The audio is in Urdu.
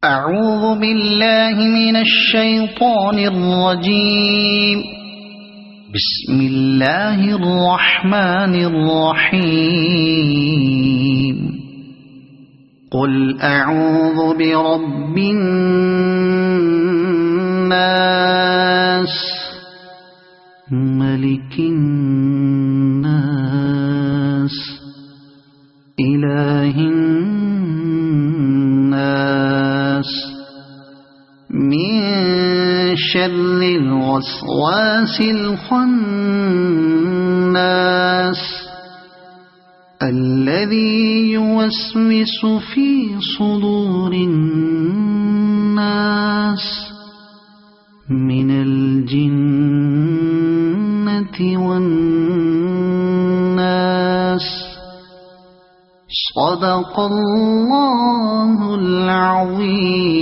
أعوذ بالله من الشيطان الرجيم. بسم الله الرحمن الرحيم. قل أعوذ برب الناس ملك الناس إله الناس من شر الوسواس الخناس الذي يوسوس في صدور الناس من الجنة والناس. صدق الله العظيم.